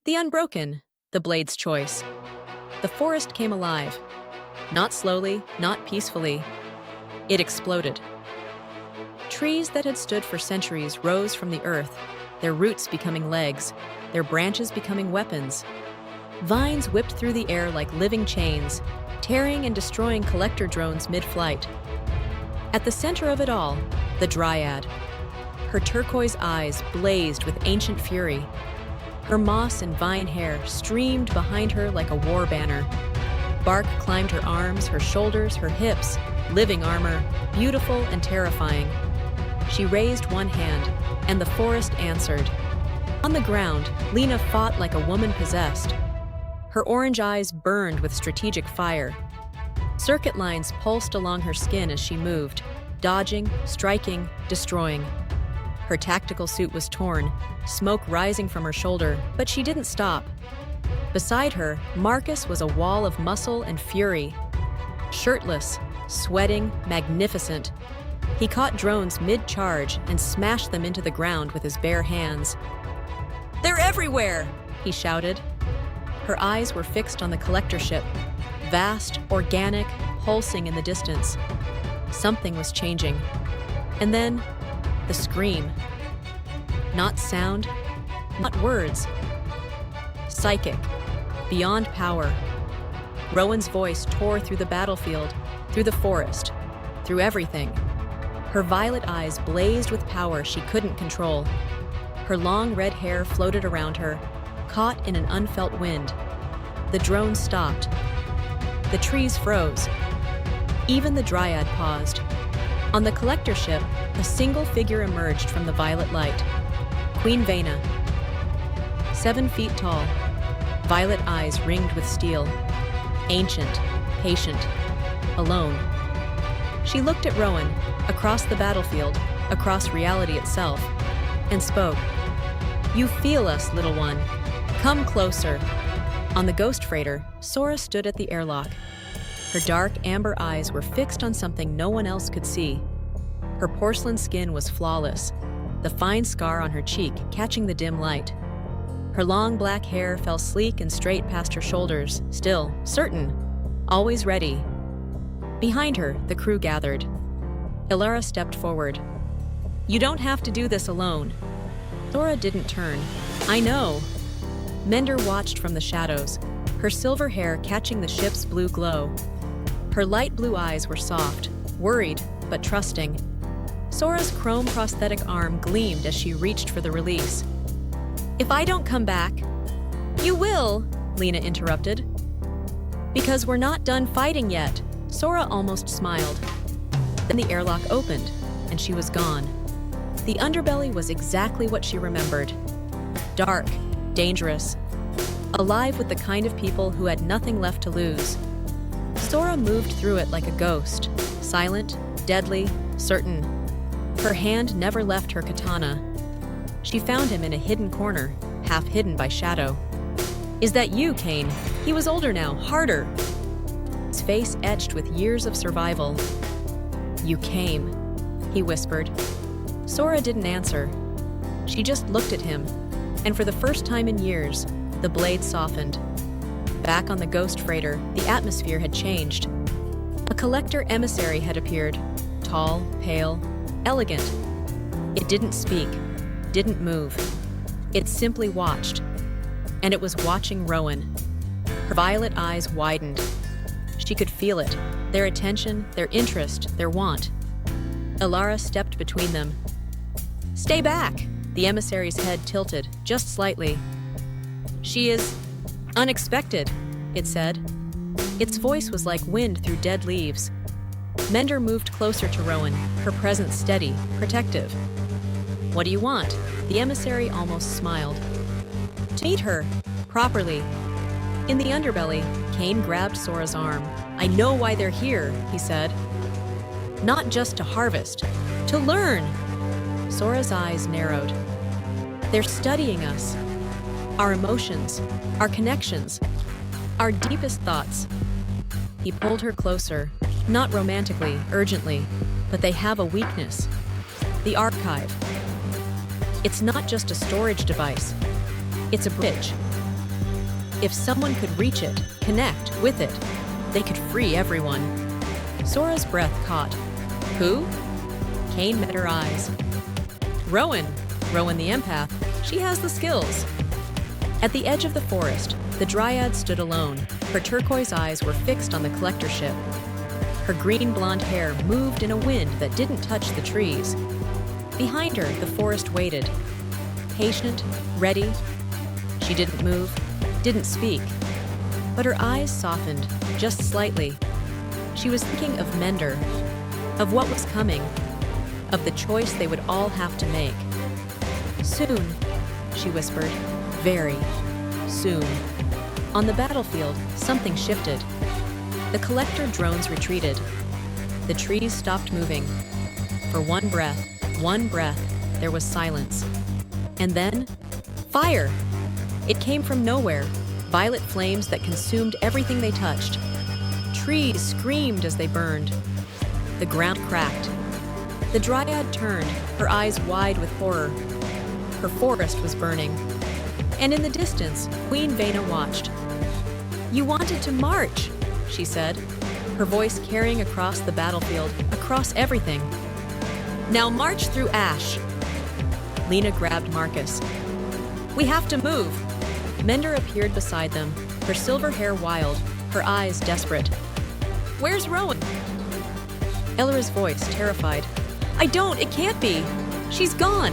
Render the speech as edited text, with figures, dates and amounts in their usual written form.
The Unbroken, the Blade's choice. The forest came alive. Not slowly, not peacefully. It exploded. Trees that had stood for centuries rose from the earth, their roots becoming legs, their branches becoming weapons. Vines whipped through the air like living chains, tearing and destroying collector drones mid-flight. At the center of it all, the Dryad. Her turquoise eyes blazed with ancient fury. Her moss and vine hair streamed behind her like a war banner. Bark climbed her arms, her shoulders, her hips, living armor, beautiful and terrifying. She raised one hand, and the forest answered. On the ground, Lena fought like a woman possessed. Her orange eyes burned with strategic fire. Circuit lines pulsed along her skin as she moved, dodging, striking, destroying. Her tactical suit was torn, smoke rising from her shoulder, but she didn't stop. Beside her, Marcus was a wall of muscle and fury. Shirtless, sweating, magnificent. He caught drones mid-charge and smashed them into the ground with his bare hands. "They're everywhere!" he shouted. Her eyes were fixed on the collector ship, vast, organic, pulsing in the distance. Something was changing. And then, the scream. Not sound, not words. Psychic, beyond power. Rowan's voice tore through the battlefield, through the forest, through everything. Her violet eyes blazed with power she couldn't control. Her long red hair floated around her, caught in an unfelt wind. The drone stopped. The trees froze. Even the Dryad paused. On the collector ship, a single figure emerged from the violet light. Queen Vena. 7 feet tall, violet eyes ringed with steel. Ancient, patient, alone. She looked at Rowan, across the battlefield, across reality itself, and spoke. "You feel us, little one. Come closer." On the ghost freighter, Sora stood at the airlock. Her dark amber eyes were fixed on something no one else could see. Her porcelain skin was flawless, the fine scar on her cheek catching the dim light. Her long black hair fell sleek and straight past her shoulders, still, certain, always ready. Behind her, the crew gathered. Ilara stepped forward. "You don't have to do this alone." Sora didn't turn. "I know." Mender watched from the shadows, her silver hair catching the ship's blue glow. Her light blue eyes were soft, worried, but trusting. Sora's chrome prosthetic arm gleamed as she reached for the release. "If I don't come back..." "You will," Lena interrupted. "Because we're not done fighting yet." Sora almost smiled. Then the airlock opened, and she was gone. The Underbelly was exactly what she remembered. Dark, dangerous, alive with the kind of people who had nothing left to lose. Sora moved through it like a ghost, silent, deadly, certain. Her hand never left her katana. She found him in a hidden corner, half hidden by shadow. "Is that you, Kane?" He was older now, harder. His face etched with years of survival. "You came," he whispered. Sora didn't answer. She just looked at him, and for the first time in years, the blade softened. Back on the ghost freighter, the atmosphere had changed. A collector emissary had appeared, tall, pale, elegant. It didn't speak, didn't move. It simply watched. And it was watching Rowan. Her violet eyes widened. She could feel it, their attention, their interest, their want. Ilara stepped between them. "Stay back!" The emissary's head tilted, just slightly. "She is unexpected," it said. Its voice was like wind through dead leaves. Mender moved closer to Rowan, her presence steady, protective. "What do you want?" The emissary almost smiled. "To meet her, properly." In the Underbelly, Kane grabbed Sora's arm. "I know why they're here," he said. "Not just to harvest, to learn." Sora's eyes narrowed. "They're studying us. Our emotions, our connections, our deepest thoughts." He pulled her closer, not romantically, urgently, but they have a weakness. The archive. It's not just a storage device. It's a bridge. If someone could reach it, connect with it, they could free everyone. Sora's breath caught. Who? Kane met her eyes. Rowan the empath. She has the skills. At the edge of the forest, the Dryad stood alone. Her turquoise eyes were fixed on the collector ship. Her green blonde hair moved in a wind that didn't touch the trees. Behind her, the forest waited. Patient, ready. She didn't move, didn't speak. But her eyes softened, just slightly. She was thinking of Mender, of what was coming, of the choice they would all have to make. Soon, she whispered, very soon. On the battlefield, something shifted. The collector drones retreated. The trees stopped moving. For one breath, there was silence. And then, fire! It came from nowhere, violet flames that consumed everything they touched. Trees screamed as they burned. The ground cracked. The Dryad turned, her eyes wide with horror. Her forest was burning. And in the distance, Queen Vena watched. You wanted to march, she said, her voice carrying across the battlefield, across everything. Now march through ash. Lena grabbed Marcus. We have to move. Mender appeared beside them, her silver hair wild, her eyes desperate. Where's Rowan? Elra's voice terrified. It can't be. She's gone.